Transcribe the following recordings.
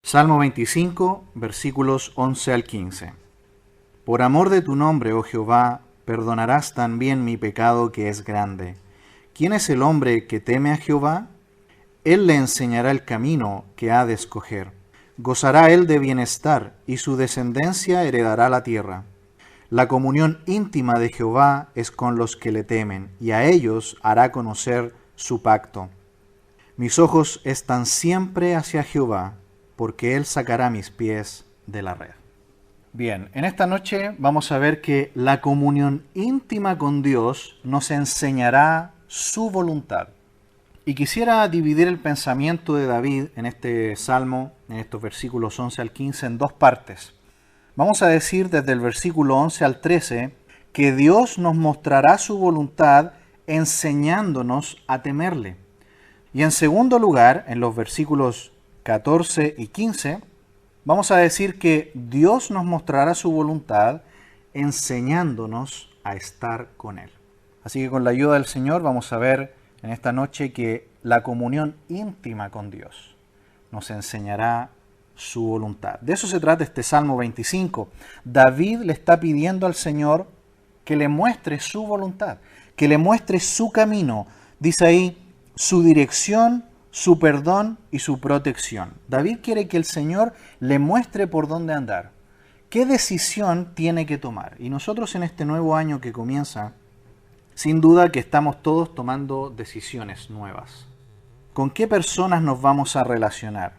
Salmo 25, versículos 11 al 15. Por amor de tu nombre, oh Jehová, perdonarás también mi pecado que es grande. ¿Quién es el hombre que teme a Jehová? Él le enseñará el camino que ha de escoger. Gozará él de bienestar, y su descendencia heredará la tierra. La comunión íntima de Jehová es con los que le temen, y a ellos hará conocer su pacto. Mis ojos están siempre hacia Jehová, porque Él sacará mis pies de la red. Bien, en esta noche vamos a ver que la comunión íntima con Dios nos enseñará su voluntad. Y quisiera dividir el pensamiento de David en este salmo, en estos versículos 11 al 15, en dos partes. Vamos a decir desde el versículo 11 al 13 que Dios nos mostrará su voluntad enseñándonos a temerle. Y en segundo lugar, en los versículos 14 y 15, vamos a decir que Dios nos mostrará su voluntad enseñándonos a estar con Él. Así que con la ayuda del Señor vamos a ver en esta noche que la comunión íntima con Dios nos enseñará su voluntad. De eso se trata este Salmo 25. David le está pidiendo al Señor que le muestre su voluntad, que le muestre su camino. Dice ahí, su dirección, su perdón y su protección. David quiere que el Señor le muestre por dónde andar, qué decisión tiene que tomar. Y nosotros en este nuevo año que comienza, sin duda que estamos todos tomando decisiones nuevas. ¿Con qué personas nos vamos a relacionar?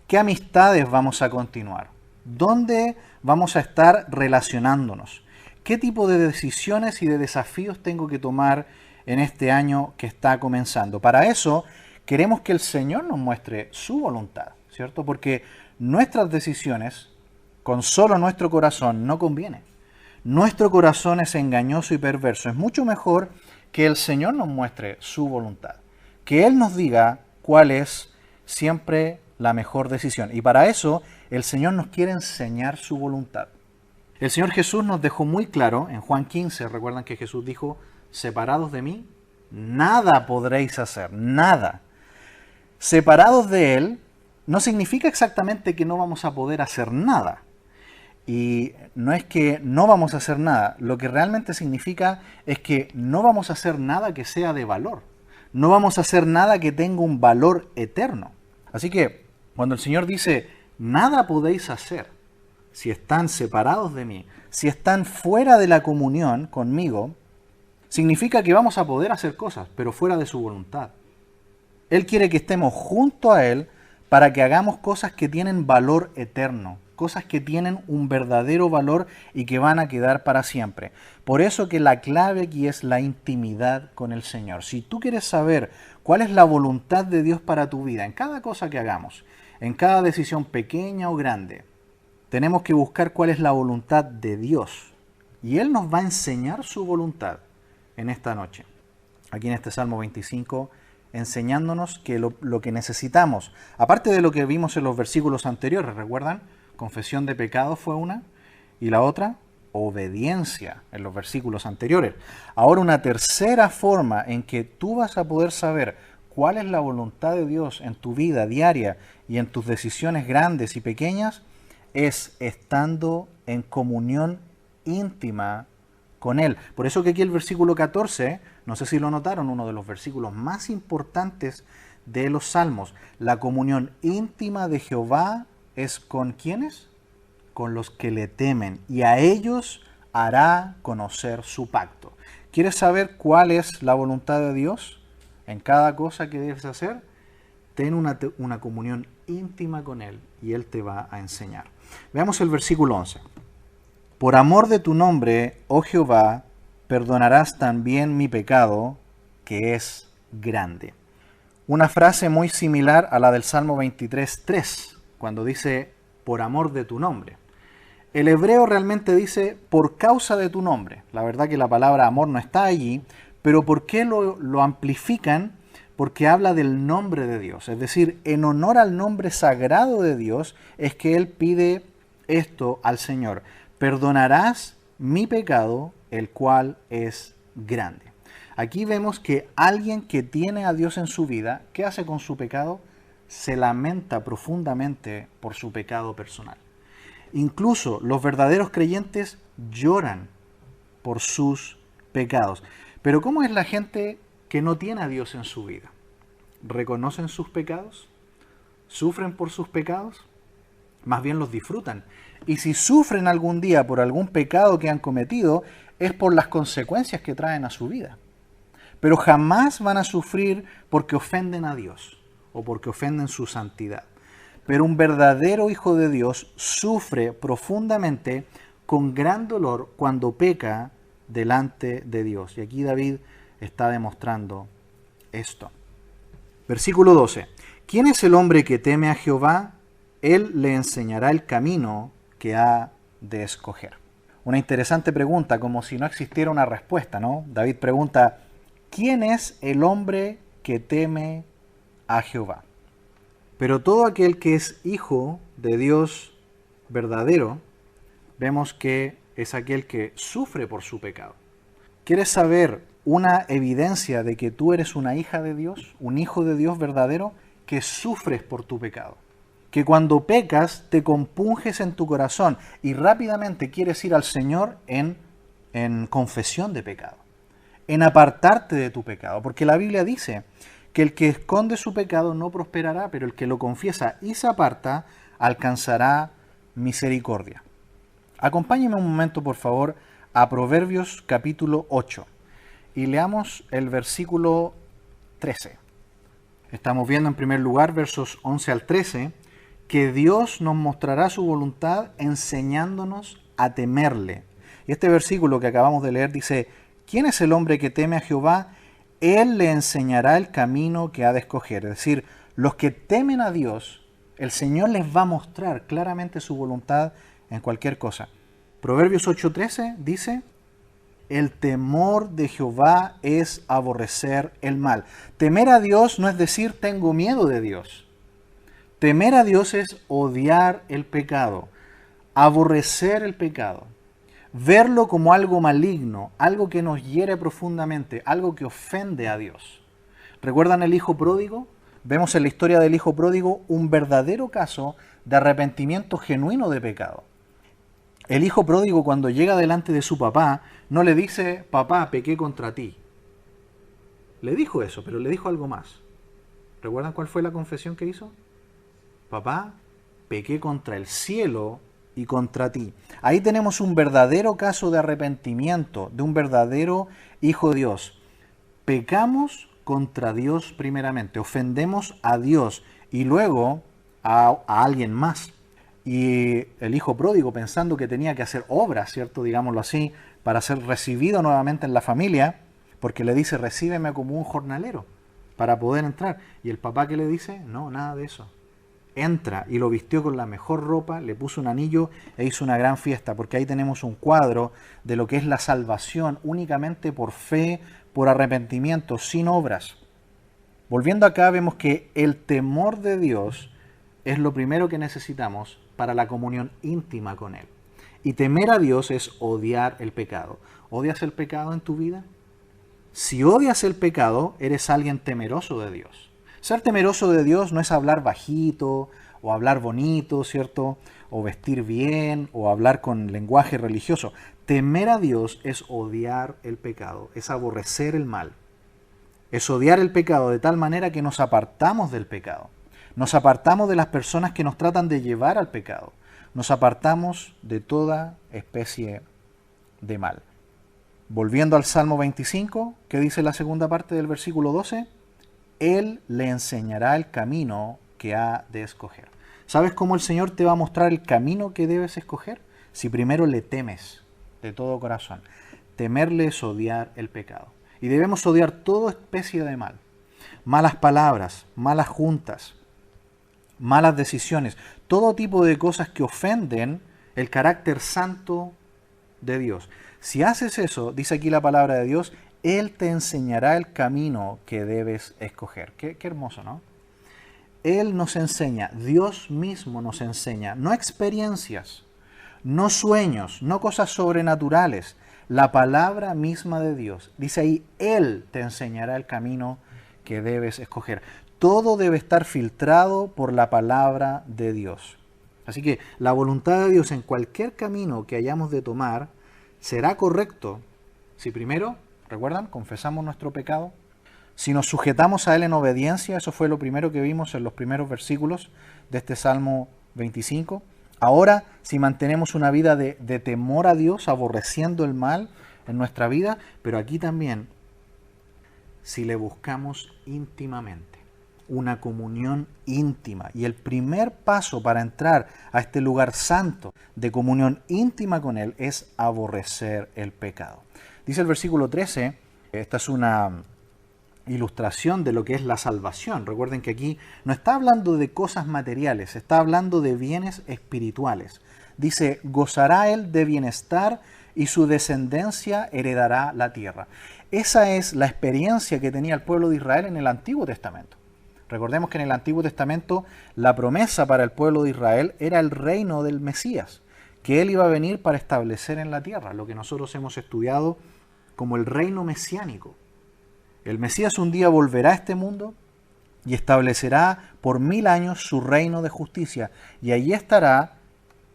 ¿Qué amistades vamos a continuar? ¿Dónde vamos a estar relacionándonos? ¿Qué tipo de decisiones y de desafíos tengo que tomar en este año que está comenzando? Para eso queremos que el Señor nos muestre su voluntad, ¿cierto? Porque nuestras decisiones, con solo nuestro corazón, no convienen. Nuestro corazón es engañoso y perverso. Es mucho mejor que el Señor nos muestre su voluntad, que Él nos diga cuál es siempre la mejor decisión. Y para eso el Señor nos quiere enseñar su voluntad. El Señor Jesús nos dejó muy claro en Juan 15, recuerdan que Jesús dijo, separados de mí, nada podréis hacer, nada. Separados de Él no significa exactamente que no vamos a poder hacer nada. Y no es que no vamos a hacer nada, lo que realmente significa es que no vamos a hacer nada que sea de valor. No vamos a hacer nada que tenga un valor eterno. Así que cuando el Señor dice, nada podéis hacer si están separados de mí, si están fuera de la comunión conmigo, significa que vamos a poder hacer cosas, pero fuera de su voluntad. Él quiere que estemos junto a Él para que hagamos cosas que tienen valor eterno, cosas que tienen un verdadero valor y que van a quedar para siempre. Por eso que la clave aquí es la intimidad con el Señor. Si tú quieres saber cuál es la voluntad de Dios para tu vida, en cada cosa que hagamos, en cada decisión pequeña o grande, tenemos que buscar cuál es la voluntad de Dios. Y Él nos va a enseñar su voluntad en esta noche, aquí en este Salmo 25, enseñándonos que lo que necesitamos, aparte de lo que vimos en los versículos anteriores, ¿recuerdan? Confesión de pecado fue una, y la otra, obediencia, en los versículos anteriores. Ahora una tercera forma en que tú vas a poder saber cuál es la voluntad de Dios en tu vida diaria y en tus decisiones grandes y pequeñas, es estando en comunión íntima con Él. Por eso que aquí el versículo 14, no sé si lo notaron, uno de los versículos más importantes de los Salmos, la comunión íntima de Jehová es con ¿quiénes? Con los que le temen, y a ellos hará conocer su pacto. ¿Quieres saber cuál es la voluntad de Dios en cada cosa que debes hacer? Ten una comunión íntima con Él y Él te va a enseñar. Veamos el versículo 11. Por amor de tu nombre, oh Jehová, perdonarás también mi pecado, que es grande. Una frase muy similar a la del Salmo 23:3, cuando dice, por amor de tu nombre. El hebreo realmente dice, por causa de tu nombre. La verdad que la palabra amor no está allí, pero ¿por qué lo amplifican? Porque habla del nombre de Dios. Es decir, en honor al nombre sagrado de Dios es que Él pide esto al Señor. Perdonarás mi pecado, el cual es grande. Aquí vemos que alguien que tiene a Dios en su vida, ¿qué hace con su pecado? se lamenta profundamente por su pecado personal. Incluso los verdaderos creyentes lloran por sus pecados. Pero ¿cómo es la gente que no tiene a Dios en su vida? ¿Reconocen sus pecados? ¿Sufren por sus pecados? Más bien los disfrutan. Y si sufren algún día por algún pecado que han cometido, es por las consecuencias que traen a su vida. Pero jamás van a sufrir porque ofenden a Dios o porque ofenden su santidad. Pero un verdadero hijo de Dios sufre profundamente con gran dolor cuando peca delante de Dios. Y aquí David está demostrando esto. Versículo 12. ¿Quién es el hombre que teme a Jehová? Él le enseñará el camino que ha de escoger. Una interesante pregunta, como si no existiera una respuesta, ¿no? David pregunta, ¿quién es el hombre que teme a Jehová? Pero todo aquel que es hijo de Dios verdadero, vemos que es aquel que sufre por su pecado. ¿Quieres saber una evidencia de que tú eres una hija de Dios, un hijo de Dios verdadero? Que sufres por tu pecado. Que cuando pecas te compunges en tu corazón y rápidamente quieres ir al Señor en confesión de pecado, en apartarte de tu pecado. Porque la Biblia dice que el que esconde su pecado no prosperará, pero el que lo confiesa y se aparta alcanzará misericordia. Acompáñeme un momento, por favor, a Proverbios capítulo 8 y leamos el versículo 13. Estamos viendo en primer lugar versos 11 al 13, que Dios nos mostrará su voluntad enseñándonos a temerle. Y este versículo que acabamos de leer dice, ¿quién es el hombre que teme a Jehová? Él le enseñará el camino que ha de escoger. Es decir, los que temen a Dios, el Señor les va a mostrar claramente su voluntad en cualquier cosa. Proverbios 8:13 dice, el temor de Jehová es aborrecer el mal. Temer a Dios no es decir tengo miedo de Dios. Temer a Dios es odiar el pecado, aborrecer el pecado, verlo como algo maligno, algo que nos hiere profundamente, algo que ofende a Dios. ¿Recuerdan el hijo pródigo? Vemos en la historia del hijo pródigo un verdadero caso de arrepentimiento genuino de pecado. El hijo pródigo, cuando llega delante de su papá, no le dice, papá, pequé contra ti. Le dijo eso, pero le dijo algo más. ¿Recuerdan cuál fue la confesión que hizo? Papá, pequé contra el cielo y contra ti. Ahí tenemos un verdadero caso de arrepentimiento, de un verdadero hijo de Dios. Pecamos contra Dios primeramente, ofendemos a Dios y luego a alguien más. Y el hijo pródigo, pensando que tenía que hacer obras, ¿cierto? Digámoslo así, para ser recibido nuevamente en la familia, porque le dice, recíbeme como un jornalero, para poder entrar. Y el papá, ¿qué le dice? No, nada de eso. Entra, y lo vistió con la mejor ropa, le puso un anillo e hizo una gran fiesta, porque ahí tenemos un cuadro de lo que es la salvación únicamente por fe, por arrepentimiento, sin obras. Volviendo acá, vemos que el temor de Dios es lo primero que necesitamos para la comunión íntima con Él. Y temer a Dios es odiar el pecado. ¿Odias el pecado en tu vida? Si odias el pecado, eres alguien temeroso de Dios. Ser temeroso de Dios no es hablar bajito o hablar bonito, ¿cierto? O vestir bien o hablar con lenguaje religioso. Temer a Dios es odiar el pecado, es aborrecer el mal. Es odiar el pecado de tal manera que nos apartamos del pecado. Nos apartamos de las personas que nos tratan de llevar al pecado. Nos apartamos de toda especie de mal. Volviendo al Salmo 25, que dice la segunda parte del versículo 12, Él le enseñará el camino que ha de escoger. ¿Sabes cómo el Señor te va a mostrar el camino que debes escoger? Si primero le temes de todo corazón. Temerle es odiar el pecado. Y debemos odiar toda especie de mal. Malas palabras, malas juntas, malas decisiones, todo tipo de cosas que ofenden el carácter santo de Dios. Si haces eso, dice aquí la palabra de Dios, Él te enseñará el camino que debes escoger. Qué hermoso, ¿no? Él nos enseña, Dios mismo nos enseña, no experiencias, no sueños, no cosas sobrenaturales, la palabra misma de Dios. Dice ahí, Él te enseñará el camino que debes escoger. todo debe estar filtrado por la palabra de Dios. Así que la voluntad de Dios en cualquier camino que hayamos de tomar será correcto si primero, ¿recuerdan? Confesamos nuestro pecado. Si nos sujetamos a Él en obediencia, eso fue lo primero que vimos en los primeros versículos de este Salmo 25. Ahora, si mantenemos una vida de temor a Dios, aborreciendo el mal en nuestra vida, pero aquí también, si le buscamos íntimamente, una comunión íntima. Y el primer paso para entrar a este lugar santo de comunión íntima con Él es aborrecer el pecado. Dice el versículo 13, esta es una ilustración de lo que es la salvación. Recuerden que aquí no está hablando de cosas materiales, está hablando de bienes espirituales. Dice, gozará él de bienestar y su descendencia heredará la tierra. Esa es la experiencia que tenía el pueblo de Israel en el Antiguo Testamento. Recordemos que en el Antiguo Testamento la promesa para el pueblo de Israel era el reino del Mesías, que él iba a venir para establecer en la tierra, lo que nosotros hemos estudiado como el reino mesiánico. El Mesías un día volverá a este mundo y establecerá por 1000 años su reino de justicia. Y allí estará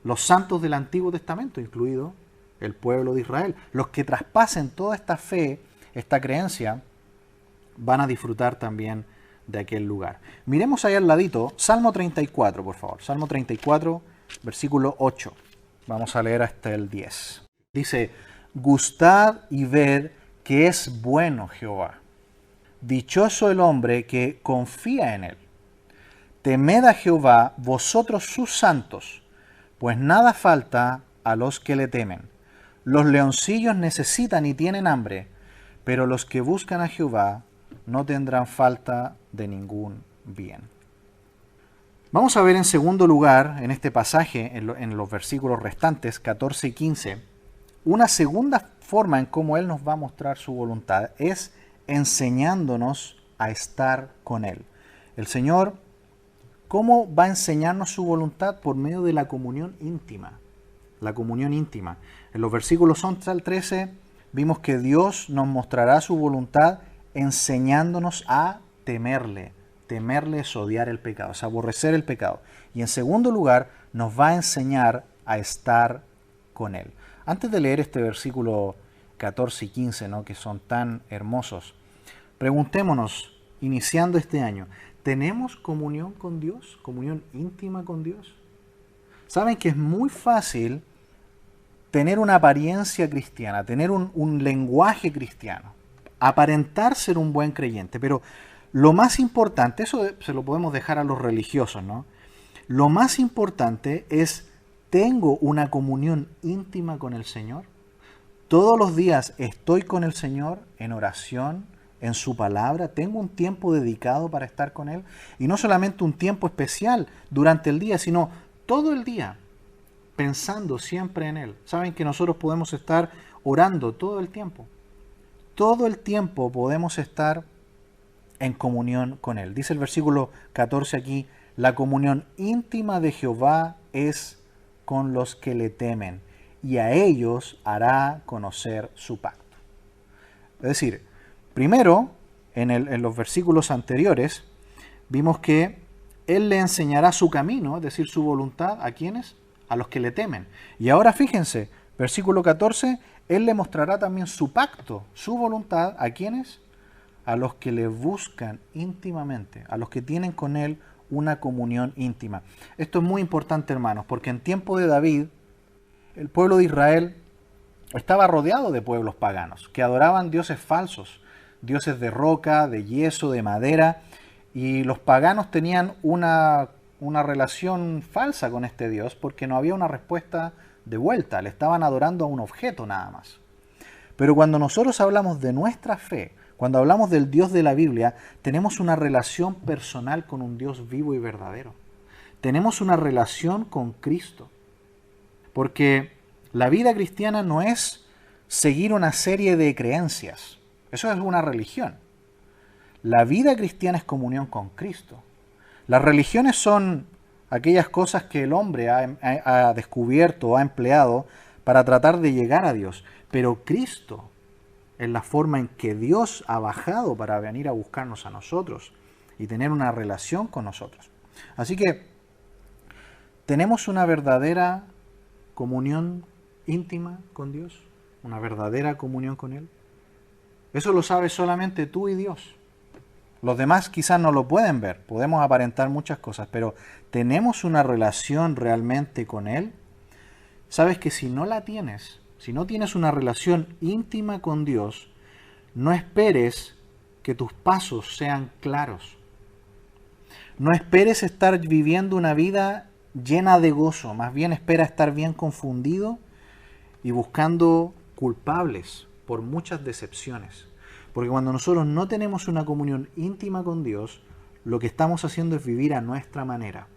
los santos del Antiguo Testamento, incluido el pueblo de Israel. Los que traspasen toda esta fe, esta creencia, van a disfrutar también de aquel lugar. Miremos ahí al ladito, Salmo 34, por favor. Salmo 34, versículo 8. Vamos a leer hasta el 10. Dice, gustad y ved que es bueno Jehová. Dichoso el hombre que confía en él. Temed a Jehová, vosotros sus santos, pues nada falta a los que le temen. Los leoncillos necesitan y tienen hambre, pero los que buscan a Jehová no tendrán falta de ningún bien. Vamos a ver en segundo lugar, en este pasaje, en los versículos restantes, 14 y 15, una segunda forma en cómo Él nos va a mostrar su voluntad es enseñándonos a estar con Él. El Señor, ¿cómo va a enseñarnos su voluntad? Por medio de la comunión íntima. La comunión íntima. En los versículos 11 al 13 vimos que Dios nos mostrará su voluntad enseñándonos a temerle. Temerle es odiar el pecado, es aborrecer el pecado. Y en segundo lugar, nos va a enseñar a estar con Él. Antes de leer este versículo 14 y 15, ¿no?, que son tan hermosos, preguntémonos, iniciando este año, ¿tenemos comunión con Dios? ¿Comunión íntima con Dios? Saben que es muy fácil tener una apariencia cristiana, tener un lenguaje cristiano, aparentar ser un buen creyente, pero lo más importante, eso se lo podemos dejar a los religiosos, ¿no? Lo más importante es, ¿tengo una comunión íntima con el Señor? Todos los días estoy con el Señor en oración, en su palabra, tengo un tiempo dedicado para estar con Él, y no solamente un tiempo especial durante el día, sino todo el día, pensando siempre en Él. Saben que nosotros podemos estar orando todo el tiempo. Todo el tiempo podemos estar en comunión con Él. Dice el versículo 14 aquí, la comunión íntima de Jehová es con los que le temen, y a ellos hará conocer su pacto. Es decir, primero, en los versículos anteriores, vimos que Él le enseñará su camino, es decir, su voluntad, ¿a quiénes? A los que le temen. Y ahora fíjense, versículo 14, Él le mostrará también su pacto, su voluntad, ¿a quiénes? A los que le buscan íntimamente, a los que tienen con Él una comunión íntima. Esto es muy importante, hermanos, porque en tiempo de David, el pueblo de Israel estaba rodeado de pueblos paganos que adoraban dioses falsos, dioses de roca, de yeso, de madera, y los paganos tenían una relación falsa con este Dios porque no había una respuesta de vuelta, le estaban adorando a un objeto nada más. Pero cuando nosotros hablamos de nuestra fe, cuando hablamos del Dios de la Biblia, tenemos una relación personal con un Dios vivo y verdadero. Tenemos una relación con Cristo. Porque la vida cristiana no es seguir una serie de creencias. Eso es una religión. La vida cristiana es comunión con Cristo. Las religiones son aquellas cosas que el hombre ha descubierto o ha empleado para tratar de llegar a Dios. Pero Cristo es la forma en que Dios ha bajado para venir a buscarnos a nosotros. y tener una relación con nosotros. Así que tenemos una verdadera comunión íntima con Dios, una verdadera comunión con Él. Eso lo sabes solamente tú y Dios. Los demás quizás no lo pueden ver, podemos aparentar muchas cosas, pero ¿tenemos una relación realmente con Él? Sabes que si no la tienes, si no tienes una relación íntima con Dios, no esperes que tus pasos sean claros. No esperes estar viviendo una vida llena de gozo, más bien espera estar bien confundido y buscando culpables por muchas decepciones. Porque cuando nosotros no tenemos una comunión íntima con Dios, lo que estamos haciendo es vivir a nuestra manera,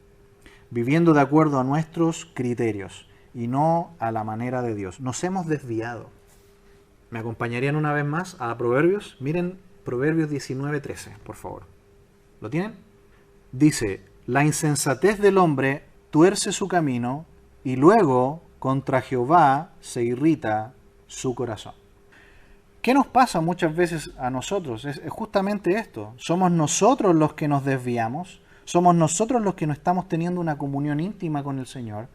viviendo de acuerdo a nuestros criterios y no a la manera de Dios. Nos hemos desviado. ¿Me acompañarían una vez más a Proverbios? Miren Proverbios 19:13, por favor. ¿Lo tienen? Dice, la insensatez del hombre tuerce su camino y luego contra Jehová se irrita su corazón. ¿Qué nos pasa muchas veces a nosotros? Es justamente esto. Somos nosotros los que nos desviamos, somos nosotros los que no estamos teniendo una comunión íntima con el Señor,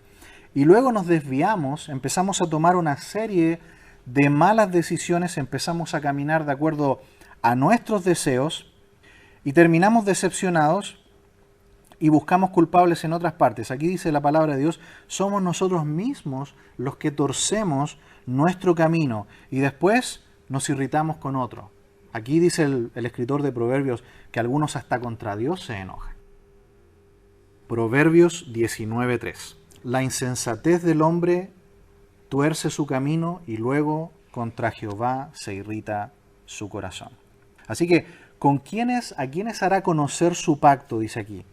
y luego nos desviamos, empezamos a tomar una serie de malas decisiones, empezamos a caminar de acuerdo a nuestros deseos, y terminamos decepcionados y buscamos culpables en otras partes. Aquí dice la palabra de Dios, somos nosotros mismos los que torcemos nuestro camino, y después nos irritamos con otro. Aquí dice el escritor de Proverbios que algunos hasta contra Dios se enojan. Proverbios 19:3. La insensatez del hombre tuerce su camino y luego contra Jehová se irrita su corazón. Así que, ¿a quiénes hará conocer su pacto? Dice aquí.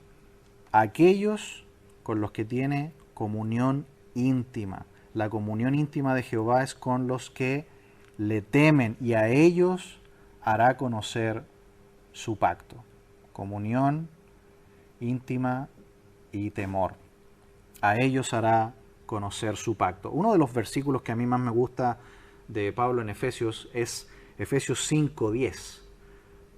A aquellos con los que tiene comunión íntima. La comunión íntima de Jehová es con los que le temen, y a ellos hará conocer su pacto. Comunión íntima y temor. A ellos hará conocer su pacto. Uno de los versículos que a mí más me gusta de Pablo en Efesios es Efesios 5:10.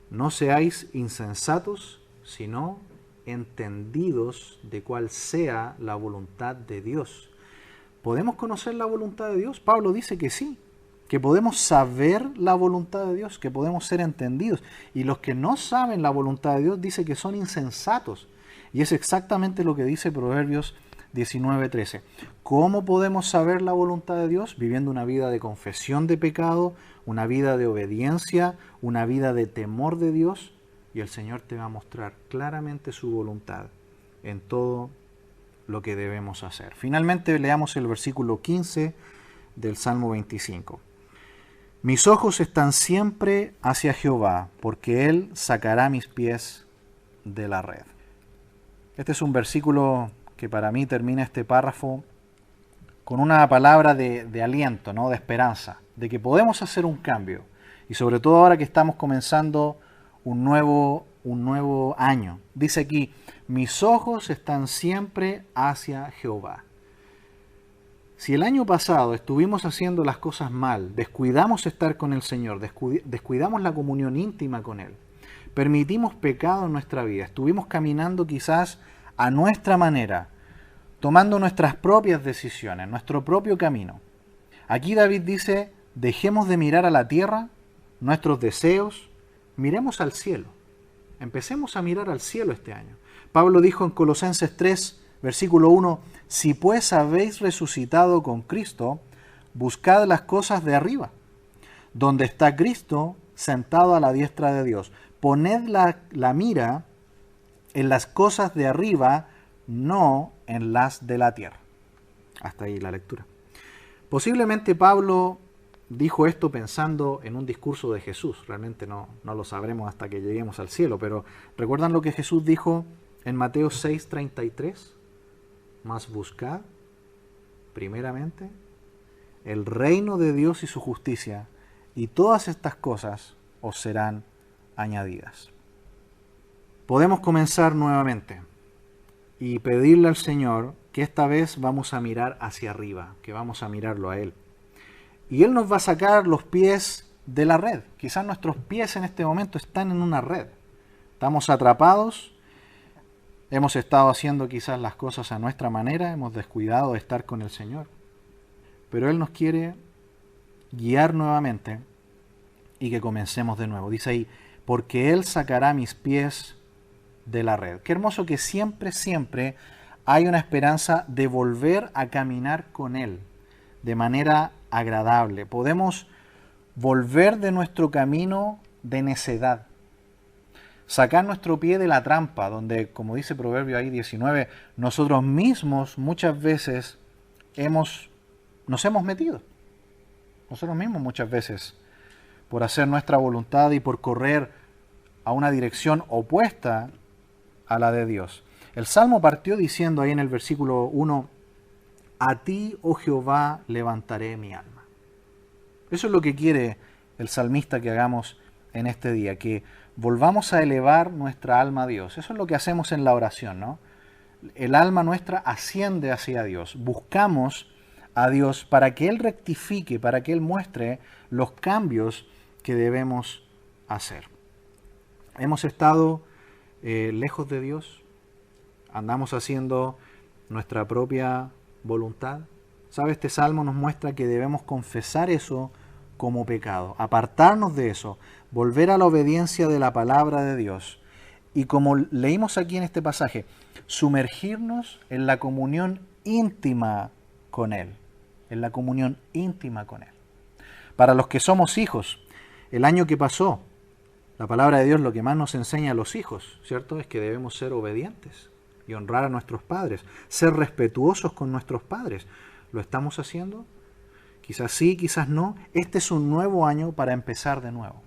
No seáis insensatos, sino entendidos de cuál sea la voluntad de Dios. ¿Podemos conocer la voluntad de Dios? Pablo dice que sí, que podemos saber la voluntad de Dios, que podemos ser entendidos. Y los que no saben la voluntad de Dios dice que son insensatos. Y es exactamente lo que dice Proverbios 19:13. ¿Cómo podemos saber la voluntad de Dios? Viviendo una vida de confesión de pecado, una vida de obediencia, una vida de temor de Dios, y el Señor te va a mostrar claramente su voluntad en todo lo que debemos hacer. Finalmente leamos el versículo 15 del Salmo 25. Mis ojos están siempre hacia Jehová, porque Él sacará mis pies de la red. Este es un versículo que para mí termina este párrafo con una palabra de aliento, ¿no? De esperanza, de que podemos hacer un cambio. Y sobre todo ahora que estamos comenzando un nuevo año. Dice aquí, mis ojos están siempre hacia Jehová. Si el año pasado estuvimos haciendo las cosas mal, descuidamos estar con el Señor, descuidamos la comunión íntima con Él, permitimos pecado en nuestra vida, estuvimos caminando quizás a nuestra manera, tomando nuestras propias decisiones, nuestro propio camino. Aquí David dice, dejemos de mirar a la tierra, nuestros deseos, miremos al cielo. Empecemos a mirar al cielo este año. Pablo dijo en Colosenses 3, versículo 1, si pues habéis resucitado con Cristo, buscad las cosas de arriba, donde está Cristo sentado a la diestra de Dios. Poned la mira en las cosas de arriba, no en las de la tierra. Hasta ahí la lectura. Posiblemente Pablo dijo esto pensando en un discurso de Jesús. Realmente no lo sabremos hasta que lleguemos al cielo, pero ¿recuerdan lo que Jesús dijo en Mateo 6:33? Mas buscad primeramente el reino de Dios y su justicia, y todas estas cosas os serán añadidas. Podemos comenzar nuevamente y pedirle al Señor que esta vez vamos a mirar hacia arriba, que vamos a mirarlo a Él. Y Él nos va a sacar los pies de la red. Quizás nuestros pies en este momento están en una red. Estamos atrapados, hemos estado haciendo quizás las cosas a nuestra manera, hemos descuidado de estar con el Señor. Pero Él nos quiere guiar nuevamente y que comencemos de nuevo. Dice ahí, porque Él sacará mis pies de la red. Qué hermoso que siempre, siempre hay una esperanza de volver a caminar con Él de manera agradable. Podemos volver de nuestro camino de necedad. Sacar nuestro pie de la trampa, donde, como dice Proverbio ahí 19, nosotros mismos muchas veces nos hemos metido. Nosotros mismos muchas veces, por hacer nuestra voluntad y por correr a una dirección opuesta a la de Dios. El Salmo partió diciendo ahí en el versículo 1, a ti, oh Jehová, levantaré mi alma. Eso es lo que quiere el salmista que hagamos en este día, que volvamos a elevar nuestra alma a Dios. Eso es lo que hacemos en la oración, ¿no? El alma nuestra asciende hacia Dios. Buscamos a Dios para que Él rectifique, para que Él muestre los cambios que debemos hacer. Hemos estado lejos de Dios, andamos haciendo nuestra propia voluntad. ¿Sabe? Este salmo nos muestra que debemos confesar eso como pecado, apartarnos de eso, volver a la obediencia de la palabra de Dios. Y como leímos aquí en este pasaje, sumergirnos en la comunión íntima con Él, en la comunión íntima con Él. Para los que somos hijos, el año que pasó, la palabra de Dios lo que más nos enseña a los hijos, ¿cierto? Es que debemos ser obedientes y honrar a nuestros padres, ser respetuosos con nuestros padres. ¿Lo estamos haciendo? Quizás sí, quizás no. Este es un nuevo año para empezar de nuevo.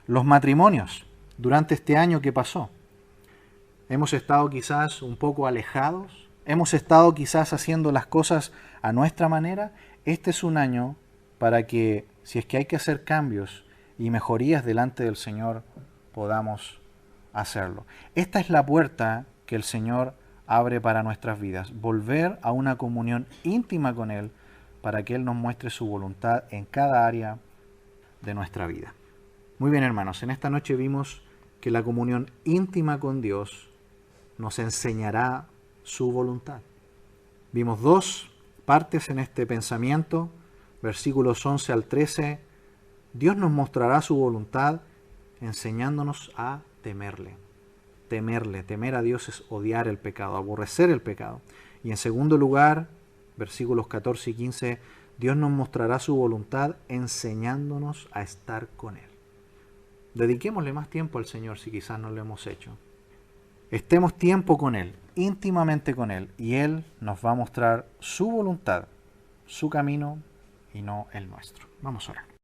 Los matrimonios, durante este año que pasó, hemos estado quizás un poco alejados, hemos estado quizás haciendo las cosas a nuestra manera. Este es un año para que, si es que hay que hacer cambios y mejorías delante del Señor, podamos hacerlo. Esta es la puerta que el Señor abre para nuestras vidas, volver a una comunión íntima con Él para que Él nos muestre su voluntad en cada área de nuestra vida. Muy bien, hermanos, en esta noche vimos que la comunión íntima con Dios nos enseñará su voluntad. Vimos dos partes en este pensamiento, versículos 11 al 13. Dios nos mostrará su voluntad enseñándonos a temerle. Temer a Dios es odiar el pecado, aborrecer el pecado. Y en segundo lugar, versículos 14 y 15, Dios nos mostrará su voluntad enseñándonos a estar con Él. Dediquémosle más tiempo al Señor si quizás no lo hemos hecho. Estemos tiempo con Él, íntimamente con Él, y Él nos va a mostrar su voluntad, su camino y no el nuestro. Vamos a orar.